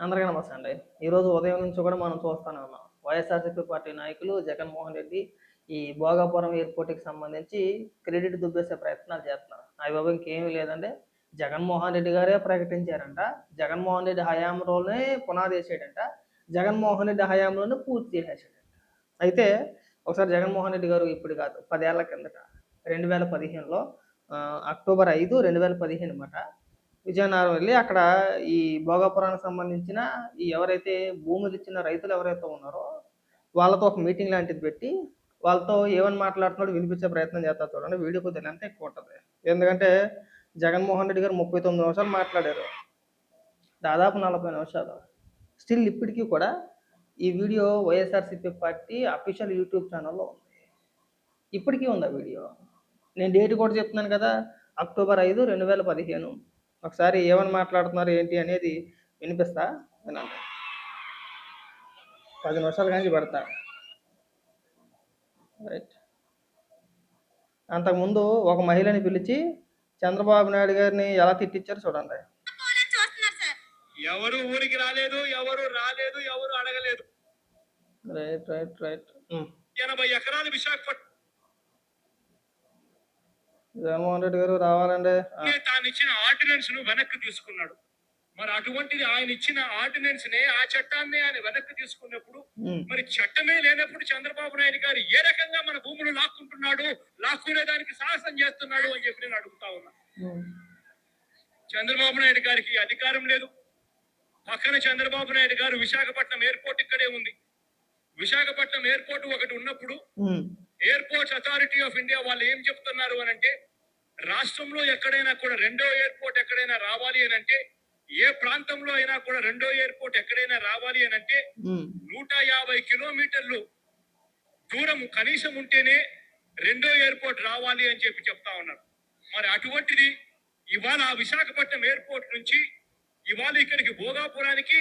అందరికీ నమస్తే అండి. ఈరోజు ఉదయం నుంచి కూడా మనం చూస్తానే ఉన్నాం. వైఎస్ఆర్‌సీపీ పార్టీ నాయకులు జగన్మోహన్ రెడ్డి ఈ భోగాపురం ఎయిర్‌పోర్ట్‌కి సంబంధించి క్రెడిట్ దుబ్బేసే ప్రయత్నాలు చేస్తున్నారు. అయ్యబాబోయ్! ఇంకేమీ లేదండి. జగన్మోహన్ రెడ్డి గారే ప్రకటించారంట. జగన్మోహన్ రెడ్డి హయాంలోనే పునాదేసాడంట. జగన్మోహన్ రెడ్డి హయాంలోనే పూర్తి చేసేసాడంట. అయితే ఒకసారి జగన్మోహన్ రెడ్డి గారు ఇప్పుడు కాదు 10 ఏళ్ల కిందట 2015లో అక్టోబర్ 5, 2015 మాట విజయనగరం వెళ్ళి అక్కడ ఈ భోగాపురానికి సంబంధించిన ఎవరైతే భూములు ఇచ్చిన రైతులు ఎవరైతే ఉన్నారో వాళ్ళతో ఒక మీటింగ్ లాంటిది పెట్టి వాళ్ళతో ఏమని మాట్లాడుతున్నాడో వినిపించే ప్రయత్నం చేస్తారు చూడండి. వీడియో కొద్దిగా లెంత్ ఎక్కువ ఉంటుంది. ఎందుకంటే జగన్మోహన్ రెడ్డి గారు 39 నిమిషాలు మాట్లాడారు. దాదాపు 40 నిమిషాలు. స్టిల్ ఇప్పటికీ కూడా ఈ video YSRCP party official YouTube ఛానల్లో ఉంది. ఇప్పటికీ ఉంది ఆ వీడియో. నేను డేట్ కూడా చెప్తున్నాను కదా, అక్టోబర్ 5, 2015. ఒకసారి ఏమని మాట్లాడుతున్నారు ఏంటి అనేది వినిపిస్తా, వినండి. 10 నిమిషాల కానీ పెడతా. రైట్. అంతకుముందు ఒక మహిళని పిలిచి చంద్రబాబు నాయుడు గారిని ఎలా తిట్టించారు చూడండి. ఎవరు ఊరికి రాలేదు, ఎవరు రాలేదు, ఎవరు అడగలేదు. రైట్ రైట్ రైట్ 80 ఎకరాలు విశాఖపట్నం జగన్మోహన్ రెడ్డి గారు రావాలండి. తాను ఇచ్చిన ఆర్డినెన్స్ ను వెనక్కి తీసుకున్నాడు. మరి అటువంటిది ఆయన ఇచ్చిన ఆర్డినెన్స్ నే, ఆ చట్టాన్ని ఆయన వెనక్కి తీసుకున్నప్పుడు, మరి చట్టమే లేనప్పుడు చంద్రబాబు నాయుడు గారు ఏ రకంగా మన భూములు లాక్కుంటున్నాడు, లాక్కునే దానికి సాహసం చేస్తున్నాడు అని చెప్పి నేను అడుగుతా ఉన్నా. చంద్రబాబు నాయుడు గారికి అధికారం లేదు. పక్కన చంద్రబాబు నాయుడు గారు విశాఖపట్నం ఎయిర్పోర్ట్ ఇక్కడే ఉంది. విశాఖపట్నం ఎయిర్పోర్ట్ ఒకటి ఉన్నప్పుడు ఎయిర్పోర్ట్స్ అథారిటీ ఆఫ్ ఇండియా వాళ్ళు ఏం చెప్తున్నారు అని అంటే, రాష్ట్రంలో ఎక్కడైనా కూడా రెండో ఎయిర్పోర్ట్ ఎక్కడైనా రావాలి అని అంటే, ఏ ప్రాంతంలో అయినా కూడా రెండో ఎయిర్పోర్ట్ ఎక్కడైనా రావాలి అని అంటే 150 కిలోమీటర్లు దూరం కనీసం ఉంటేనే రెండో ఎయిర్పోర్ట్ రావాలి అని చెప్పి చెప్తా ఉన్నారు. మరి అటువంటిది ఇవాళ విశాఖపట్నం ఎయిర్పోర్ట్ నుంచి ఇవాళ ఇక్కడికి భోగాపురానికి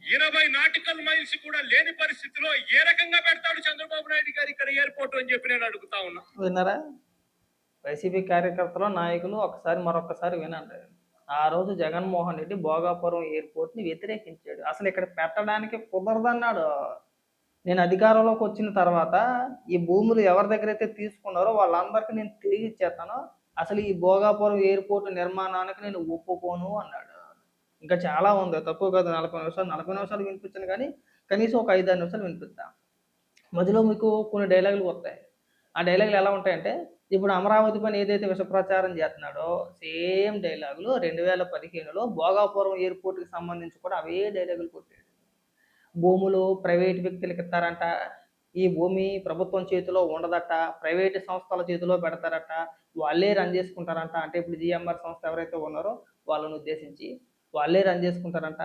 20 నాటికల్ మైల్స్ కూడా లేని పరిస్థితిలో ఏ రకంగా పెడతాడు చంద్రబాబు నాయుడు గారు ఇక్కడ ఎయిర్పోర్ట్ అని చెప్పి నేను అడుగుతా ఉన్నా. విన్నారా? వైసీపీ కార్యకర్తలు, నాయకులు మరొకసారి వినండి. ఆ రోజు జగన్మోహన్ రెడ్డి భోగాపురం ఎయిర్పోర్ట్ ని వ్యతిరేకించాడు. అసలు ఇక్కడ పెట్టడానికి కుదరదన్నాడు. నేను అధికారంలోకి వచ్చిన తర్వాత ఈ భూములు ఎవరి దగ్గర అయితే తీసుకున్నారో వాళ్ళందరికీ నేను తిరిగి ఇచ్చేస్తాను. అసలు ఈ భోగాపురం ఎయిర్పోర్ట్ నిర్మాణానికి నేను ఒప్పుకోను అన్నాడు. ఇంకా చాలా ఉంది, తక్కువ కాదు. 40 నిమిషాలు వినిపించాను, కానీ కనీసం ఒక 5-6 నిమిషాలు వినిపిస్తా. మధ్యలో మీకు కొన్ని డైలాగులు వస్తాయి. ఆ డైలాగులు ఎలా ఉంటాయంటే, ఇప్పుడు అమరావతి పైన ఏదైతే విష ప్రచారం చేస్తున్నాడో సేమ్ డైలాగులు 2015లో భోగాపురం ఎయిర్పోర్ట్కి సంబంధించి కూడా అవే డైలాగులు కొట్టాడు. భూములు ప్రైవేట్ వ్యక్తులకు ఇస్తారంట, ఈ భూమి ప్రభుత్వం చేతిలో ఉండదట, ప్రైవేటు సంస్థల చేతిలో పెడతారట, వాళ్ళే రన్ చేసుకుంటారంట. అంటే ఇప్పుడు జిఎంఆర్ సంస్థ ఎవరైతే ఉన్నారో వాళ్ళని ఉద్దేశించి వాళ్ళే రన్ చేసుకుంటారంట.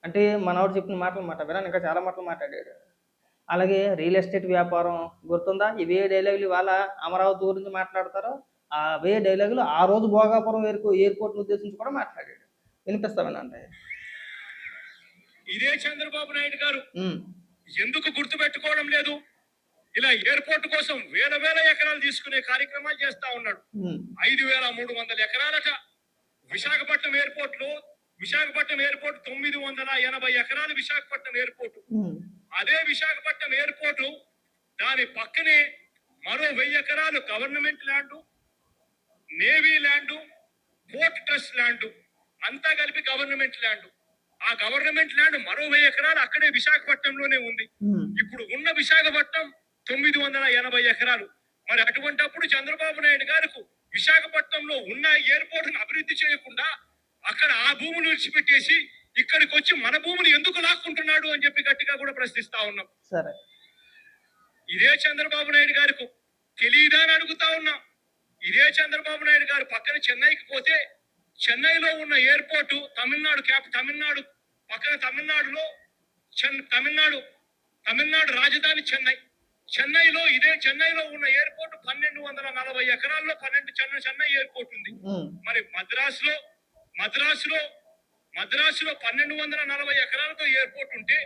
అంటే మనవాడు చెప్పిన మాటలు మాట వినాను, ఇంకా చాలా మాటలు మాట్లాడాడు. అలాగే రియల్ ఎస్టేట్ వ్యాపారం గుర్తుందా? ఇవే డైలాగులు ఇవాళ అమరావతి గురించి మాట్లాడతారో అవే డైలాగులు ఆ రోజు భోగాపురం ఎయిర్పోర్ట్ ఉద్దేశించి కూడా మాట్లాడాడు. వినిపిస్తా వినండి. ఇదే చంద్రబాబు నాయుడు గారు ఎందుకు గుర్తు పెట్టుకోవడం లేదు? ఇలా ఎయిర్పోర్ట్ కోసం వేల ఎకరాలు తీసుకునే కార్యక్రమాలు చేస్తా ఉన్నాడు. 5,300 ఎకరాలట విశాఖపట్నం ఎయిర్పోర్ట్ 980 ఎకరాలు విశాఖపట్నం ఎయిర్పోర్ట్. అదే విశాఖపట్నం ఎయిర్పోర్ట్ దాని పక్కనే మరో 1000 ఎకరాలు government land, navy land, port trust land, అంతా కలిపి గవర్నమెంట్ ల్యాండ్. ఆ గవర్నమెంట్ ల్యాండ్ మరో 1000 ఎకరాలు అక్కడే విశాఖపట్నంలోనే ఉంది. ఇప్పుడు ఉన్న విశాఖపట్నం 980 ఎకరాలు. మరి అటువంటప్పుడు చంద్రబాబు నాయుడు గారికి విశాఖపట్నంలో ఉన్న ఎయిర్పోర్ట్ ను అభివృద్ధి చేయకుండా అక్కడ ఆ భూములు విడిచిపెట్టేసి ఇక్కడికి వచ్చి మన భూములు ఎందుకు లాక్కుంటున్నాడు అని చెప్పి గట్టిగా కూడా ప్రశ్నిస్తా ఉన్నాం. సరే, ఇదే చంద్రబాబు నాయుడు గారికి తెలియదా అని అడుగుతా ఉన్నాం. ఇదే చంద్రబాబు నాయుడు గారు పక్కన చెన్నైకి పోతే చెన్నైలో ఉన్న ఎయిర్పోర్ట్ తమిళనాడు పక్కన తమిళనాడు రాజధాని చెన్నైలో చెన్నైలో ఉన్న ఎయిర్పోర్ట్ 1240 ఎకరాల్లో చెన్నై ఎయిర్పోర్ట్ ఉంది. మరి మద్రాసులో 1240 ఎకరాలతో ఎయిర్పోర్ట్ ఉంటే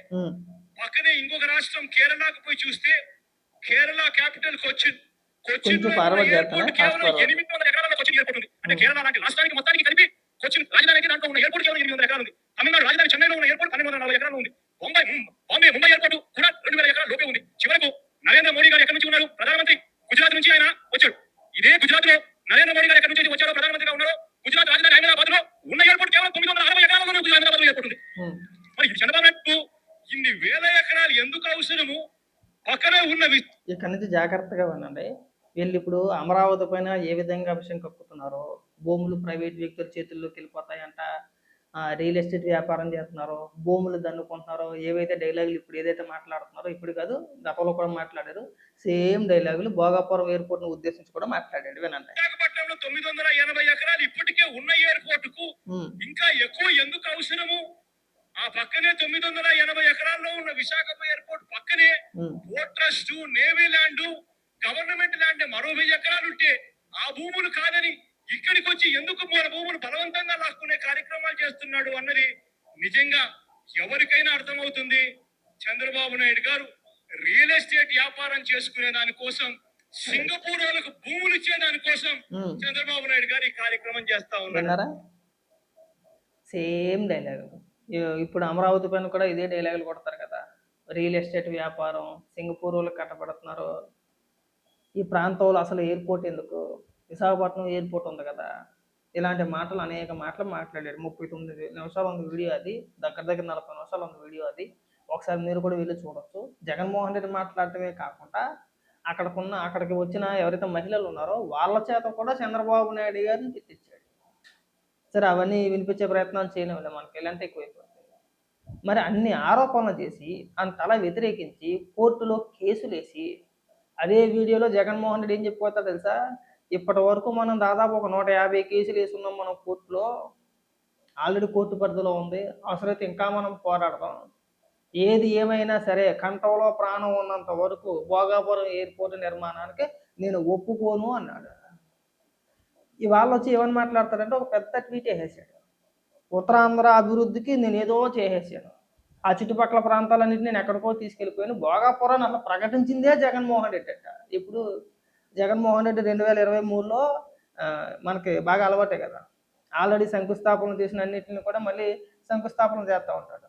పక్కనే ఇంకొక రాష్ట్రం కేరళకు పోయి చూస్తే కేరళ క్యాపిటల్ కొచ్చిన్ ఎయిర్పోర్ట్ కేవలం 800 ఎకరాలలో కొచ్చిన్ ఎయిర్పోర్ట్ ఉంది. అంటే కేరళ లాంటి రాష్ట్రానికి మొత్తానికి కలిపి కొచ్చిన్ రాజధానికి దాంట్లో ఉన్న ఎయిర్పోర్ట్ కేవలం 800 ఎకరాలు ఉంది. తమిళనాడు రాజధాని చెన్నైలో ఇక్కడి నుంచి జాగ్రత్తగా వినండి. వీళ్ళు ఇప్పుడు అమరావతి పైన ఏ విధంగా విషయం కక్కుతున్నారో, భూములు ప్రైవేట్ వ్యక్తుల చేతుల్లోకి వెళ్ళిపోతాయంట, రియల్ ఎస్టేట్ వ్యాపారం చేస్తున్నారు, భూములు దన్నుకుంటున్నారు, ఏవైతే డైలాగులు ఇప్పుడు ఏదైతే మాట్లాడుతున్నారో ఇప్పుడు కాదు గతంలో కూడా మాట్లాడారు. సేమ్ డైలాగులు భోగాపురం ఎయిర్పోర్ట్ను ఉద్దేశించి కూడా మాట్లాడాడు. వినండి. విశాఖపట్నంలో 980 ఎకరాలు ఇప్పటికే ఉన్న ఎయిర్పోర్ట్ కు ఇంకా ఎక్కువ ఎందుకు అవసరము? ఆ పక్కనే 980 ఎకరాల్లో ఉన్న విశాఖపట్నం ఎయిర్పోర్ట్ పక్కనే port trust, navy land, government land మరో 1000 ఎకరాలు ఉంటే ఆ భూములు కాదని ఇక్కడికి వచ్చి ఎందుకు మన భూములు బలవంతంగా లాక్కునే కార్యక్రమాలు చేస్తున్నాడు అన్నది నిజంగా ఎవరికైనా అర్థమవుతుంది. చంద్రబాబు నాయుడు గారు రియల్ ఎస్టేట్ వ్యాపారం చేసుకునే దానికోసం, సింగపూర్ వాళ్ళకు భూములు ఇచ్చే దానికోసం చంద్రబాబు నాయుడు గారు ఈ కార్యక్రమం చేస్తా ఉన్నారు. Same dialogue. ఇప్పుడు అమరావతి పైన కూడా ఇదే డైలాగులు కొడతారు కదా. రియల్ ఎస్టేట్ వ్యాపారం, సింగపూర్ వాళ్ళు కట్టబడుతున్నారు, ఈ ప్రాంతంలో అసలు ఎయిర్పోర్ట్ ఎందుకు, విశాఖపట్నం ఎయిర్పోర్ట్ ఉంది కదా, ఇలాంటి మాటలు అనేక మాటలు మాట్లాడాడు. 39 నిమిషాలు ఉంది వీడియో, అది దగ్గర 40 నిమిషాలు ఉంది వీడియో. అది ఒకసారి మీరు కూడా వెళ్ళి చూడొచ్చు. జగన్మోహన్ రెడ్డి మాట్లాడటమే కాకుండా అక్కడికి వచ్చిన ఎవరైతే మహిళలు ఉన్నారో వాళ్ళ చేత కూడా చంద్రబాబు నాయుడు గారిని తిట్టించాడు. సరే, అవన్నీ వినిపించే ప్రయత్నాలు చేయలేములే, మనకి ఇలాంటి ఎక్కువైపోతాయి. మరి అన్ని ఆరోపణలు చేసి అంతలా వ్యతిరేకించి కోర్టులో కేసులు వేసి అదే వీడియోలో జగన్మోహన్ రెడ్డి ఏం చెప్పిపోతాడు తెలుసా? ఇప్పటి వరకు మనం దాదాపు ఒక 150 కేసులు వేసుకున్నాం మనం కోర్టులో, ఆల్రెడీ కోర్టు పరిధిలో ఉంది, అవసరమైతే ఇంకా మనం పోరాడదాం, ఏది ఏమైనా సరే కంఠంలో ప్రాణం ఉన్నంత వరకు భోగాపురం ఎయిర్పోర్ట్ నిర్మాణానికి నేను ఒప్పుకోను అన్నాడు. ఇవాళ వచ్చి ఏమని మాట్లాడతాడంటే ఒక పెద్ద ట్వీట్ వేసేసాడు. ఉత్తరాంధ్ర అభివృద్ధికి నేను ఏదో చేసేసాను, ఆ చుట్టుపక్కల ప్రాంతాలన్నింటినీ నేను ఎక్కడికో తీసుకెళ్ళిపోయాను, భోగాపురాన్ని అసలు ప్రకటించిందే జగన్మోహన్ రెడ్డి అట. ఇప్పుడు జగన్మోహన్ రెడ్డి 2023లో మనకి బాగా అలవాటే కదా, ఆల్రెడీ శంకుస్థాపన చేసిన అన్నింటిని కూడా మళ్ళీ శంకుస్థాపన చేస్తూ ఉంటాడు.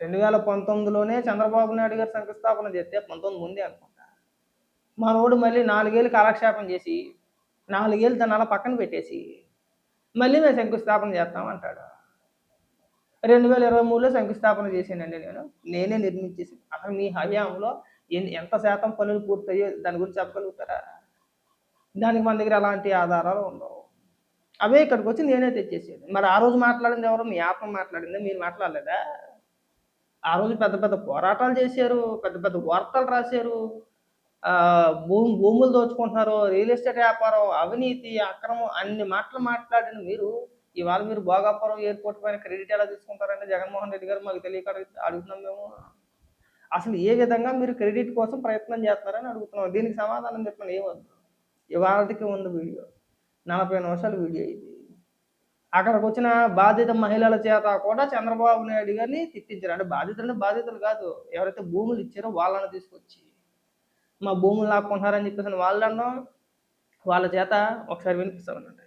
2019లోనే చంద్రబాబు నాయుడు గారు శంకుస్థాపన చేస్తే 19 ముందే అనుకుంటా, మనోడు మళ్ళీ 4 ఏళ్ళు కాలక్షేపం చేసి 4 ఏళ్ళు తన అలా పక్కన పెట్టేసి మళ్ళీ మేము శంకుస్థాపన చేస్తామంటాడు. 2023లో శంకుస్థాపన చేశానండి, నేనే నిర్మించేసి. అసలు మీ హయాంలో ఎంత శాతం పనులు పూర్తయ్యో దాని గురించి చెప్పగలుగుతారా? దానికి మన దగ్గర ఎలాంటి ఆధారాలు ఉండవు. అవే ఇక్కడికి వచ్చి నేనే తెచ్చేసేది. మరి ఆ రోజు మాట్లాడింది ఎవరు? మీ ఆత్మ మాట్లాడింది, మీరు మాట్లాడలేదా? ఆ రోజు పెద్ద పెద్ద పోరాటాలు చేశారు, పెద్ద పెద్ద వార్తలు రాశారు, భూములు దోచుకుంటున్నారు, రియల్ ఎస్టేట్ వ్యాపారం, అవినీతి, అక్రమం, అన్ని మాటలు మాట్లాడిన మీరు ఇవాళ మీరు భోగాపురం ఎయిర్పోర్ట్ పైన క్రెడిట్ ఎలా తీసుకుంటారంటే జగన్మోహన్ రెడ్డి గారు మాకు తెలియక అడుగుతున్నాం మేము. అసలు ఏ విధంగా మీరు క్రెడిట్ కోసం ప్రయత్నం చేస్తున్నారని అడుగుతున్నాం. దీనికి సమాధానం చెప్పండి. ఏమొద్దు, ఇవాళకి ఉంది వీడియో, 40 నిమిషాల వీడియో ఇది. అక్కడికి వచ్చిన బాధిత మహిళల చేత కూడా చంద్రబాబు నాయుడు గారిని తిట్టించారు. అంటే బాధితులు కాదు, ఎవరైతే భూములు ఇచ్చారో వాళ్ళని తీసుకొచ్చి మా భూములు లాక్కుంటున్నారని చెప్పేసి వాళ్ళను వాళ్ళ చేత ఒకసారి వినిపిస్తామనండి.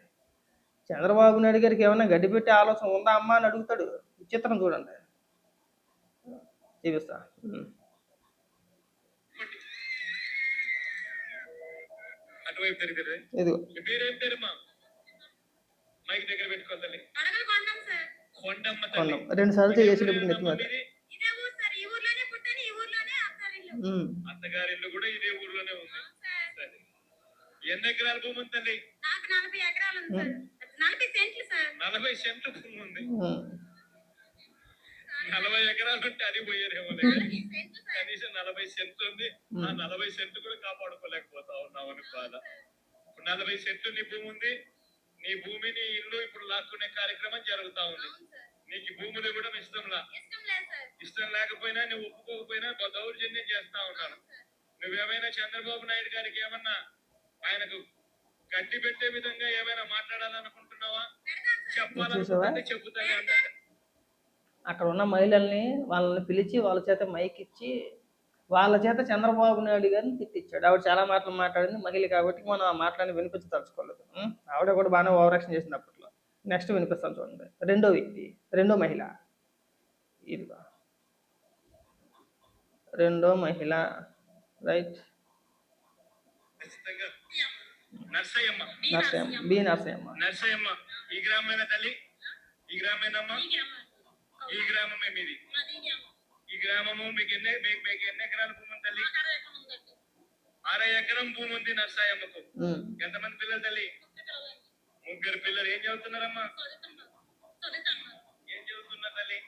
చంద్రబాబు నాయుడు గారికి ఏమైనా గడ్డి పెట్టే ఆలోచన ఉందా అమ్మా అని అడుగుతాడు. విచిత్రం చూడండి, చూపిస్తా. ఇదిగో కొండం 2 సార్లు చేసినప్పుడు నెత్తి మీద. అత్తగారి ఇల్లు కూడా ఇదే ఊర్లోనే ఉంది. ఎన్ని ఎకరాల భూమి ఉంది తల్లి? 40 ఎకరాలు ఉంది సార్. 40 సెంట్లు భూమి ఉంది. 40 ఎకరాలు ఉంటే అది పోయేదేమో, కనీసం 40 సెంట్లు ఉంది. ఆ 40 సెంట్లు కూడా కాపాడుకోలేకపోతా ఉన్నామని బాధ. 40 సెంట్లు నీ భూమి ఉంది, నీ భూమిని ఇల్లు ఇప్పుడు లాక్కునే కార్యక్రమం జరుగుతా ఉంది. నీకు భూములు ఇవ్వడం ఇష్టం లేకపోయినా, నువ్వు ఒప్పుకోకపోయినా దౌర్జన్యం చేస్తా ఉన్నాను. నువ్వేమైనా చంద్రబాబు నాయుడు గారికి ఏమన్నా ఆయనకు గడ్డి పెట్టే విధంగా ఏమైనా మాట్లాడాలనుకుంటున్నావా? చెప్పాలనుకుంటే చెబుతానే అన్నాడు. అక్కడ ఉన్న మహిళల్ని వాళ్ళని పిలిచి వాళ్ళ చేత మైక్ ఇచ్చి వాళ్ళ చేత చంద్రబాబు నాయుడు గారిని తిట్టించాడు. ఆవిడ చాలా మాటలు మాట్లాడింది, మహిళ కాబట్టి మనం ఆ మాటలని వినిపించదలుచుకోలేదు. ఆవిడ కూడా బాగానే ఓవరాక్షన్ చేసింది అప్పట్లో. నెక్స్ట్ వినిపిస్తాను చూడండి. రెండో వ్యక్తి, రెండో మహిళ, ఇదిగో రెండో మహిళ, రైట్, నర్సయ్యమ్మ. నర్సయ్యమ్మ ఈ గ్రామమైన తల్లి, ఈ గ్రామేనమ్మా, ఈ గ్రామమే మీది. ఈ గ్రామము మీకు ఎన్ని ఎకరాల భూమి తల్లి? ఎకరం భూమి ఉంది నర్సాయమ్మకు. ఉమ్, ఎంతమంది పిల్లలు తల్లి? ముగ్గురు పిల్లలు. ఏం చదువుతున్నారమ్మా? ఏం చదువుతున్నారు తల్లి?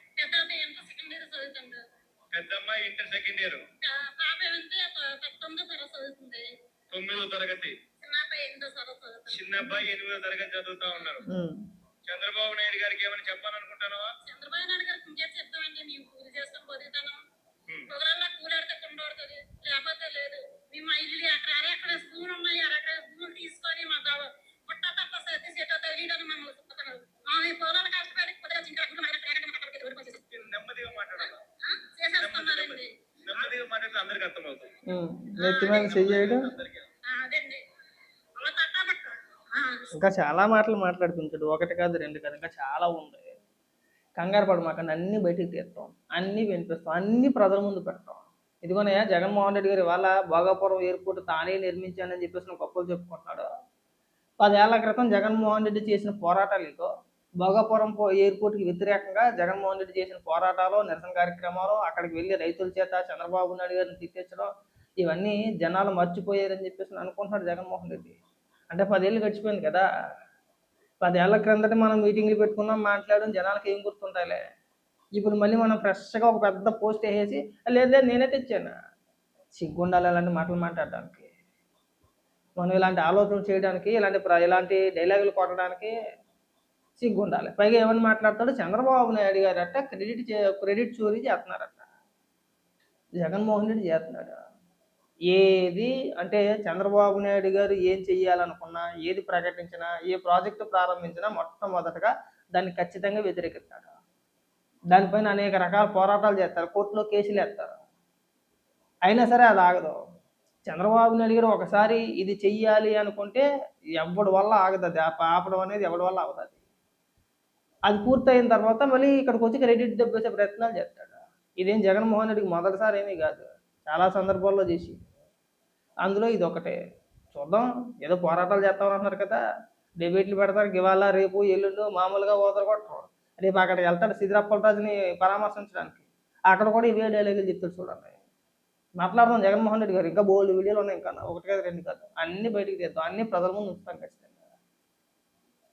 పెద్దమ్మాయి ఇంటర్ సెకండ్ ఇయర్, 9వ తరగతి. చిన్న అబ్బాయి 8వ తరగతి చదువుతా ఉన్నారు. ఉమ్, చంద్రబాబు నాయుడు గారికి ఏమైనా చెప్పాలనుకుంటున్నావా? చంద్రబాబు నాయుడు గారు పూజ చెప్తామండి. మేము పూజ చేసుకొని బతుకుతాను. ఉమ్. పొగలన్నా కూలాడితే కుండోడుతుంది, లేకపోతే లేదు. మేము మా ఇల్లు అక్కడ స్కూల్ ఉన్నాయి, అక్కడ స్కూల్ తీసుకొని మా పుట్ట తప్ప సర్ది చెట్టు తెలియదని మమ్మల్ని చెప్తున్నారు. మా ఈ పొలాలు కష్టపడి కొద్దిగా చింకలు నెమ్మదిగా మాట్లాడాలి. చేసేస్తున్నారండి. నెమ్మదిగా మాట్లాడితే అందరికి అర్థమవుతుంది. ఉమ్. నెత్తి మీద చెయ్యడు. అందరికీ. అదండి అలా తట్టబట్ట ఇంకా చాలా మాటలు మాట్లాడుతుంటాడు. ఒకటి కాదు, రెండు కాదు, ఇంకా చాలా ఉంది. కంగారు పడు మాకండి, అన్ని బయటికి తీస్తాం, అన్ని వినిపిస్తాం, అన్ని ప్రజల ముందు పెడతాం. ఇదిగోనయ్యా, జగన్మోహన్ రెడ్డి గారు ఇవాళ భోగాపురం ఎయిర్పోర్ట్ తానే నిర్మించానని చెప్పేసి నువ్వు గొప్పలు చెప్పుకుంటున్నాడు. 10 ఏళ్ల క్రితం జగన్మోహన్ రెడ్డి చేసిన పోరాటాలు ఇదో. భోగాపురం ఎయిర్పోర్ట్కి వ్యతిరేకంగా జగన్మోహన్ రెడ్డి చేసిన పోరాటాలు, నిరసన కార్యక్రమాలు, అక్కడికి వెళ్ళి రైతుల చేత చంద్రబాబు నాయుడు గారిని తిట్టించడం, ఇవన్నీ జనాలు మర్చిపోయారని చెప్పేసి అనుకుంటున్నాడు జగన్మోహన్ రెడ్డి. అంటే 10 ఏళ్ళు గడిచిపోయింది కదా. 10 ఏళ్ల క్రిందట మనం మీటింగ్లు పెట్టుకున్నాం, మాట్లాడడం, జనాలకు ఏం గుర్తుంటాయిలే. ఇప్పుడు మళ్ళీ మనం ఫ్రెష్గా ఒక పెద్ద పోస్ట్ వేసేసి లేదు లేదు నేనే తెచ్చాను. సిగ్గుండాలి ఇలాంటి మాటలు మాట్లాడడానికి, మనం ఇలాంటి ఆలోచనలు చేయడానికి, ఇలాంటి డైలాగులు కొట్టడానికి సిగ్గుండాలి. పైగా ఏమని మాట్లాడతాడు, చంద్రబాబు నాయుడు గారట క్రెడిట్ చోరీ చేస్తున్నారట, జగన్మోహన్ రెడ్డి చేస్తున్నాడు. ఏది అంటే చంద్రబాబు నాయుడు గారు ఏం చెయ్యాలనుకున్నా, ఏది ప్రకటించినా, ఏ ప్రాజెక్టు ప్రారంభించినా మొట్టమొదటగా దాన్ని ఖచ్చితంగా వ్యతిరేకిస్తాడు. దానిపైన అనేక రకాల పోరాటాలు చేస్తారు, కోర్టులో కేసులు వేస్తారు. అయినా సరే అది ఆగదు. చంద్రబాబు నాయుడు గారు ఒకసారి ఇది చెయ్యాలి అనుకుంటే ఎవడి వల్ల ఆగదు. అది ఆపడం అనేది ఎవడి వల్ల అవుతుంది. అది పూర్తయిన తర్వాత మళ్ళీ ఇక్కడికి వచ్చి క్రెడిట్ దెబ్బేసే ప్రయత్నాలు చేస్తాడు. ఇదేం జగన్మోహన్ రెడ్డికి మొదటిసారి ఏమీ కాదు, చాలా సందర్భాల్లో చేసి. అందులో ఇది ఒకటే. చూద్దాం, ఏదో పోరాటాలు చేస్తామన్నారు కదా, డిబేట్లు పెడతారు ఇవాళ రేపు ఎల్లుండు, మామూలుగా ఓదరు కొట్టరు. రేపు అక్కడికి వెళ్తాడు సిద్ధిరాప్పలరాజుని పరామర్శించడానికి, అక్కడ కూడా ఇవే డైలాగులు చెప్తాడు. చూడండి, మాట్లాడదాం జగన్మోహన్ రెడ్డి గారు. ఇంకా బోల్డ్ వీడియోలు ఉన్నాయి, ఇంకా ఒకటి కాదు, రెండు కాదు, అన్ని బయటికి తీద్దాం, అన్ని ప్రజల ముందు ఉంచుతాం ఖచ్చితంగా.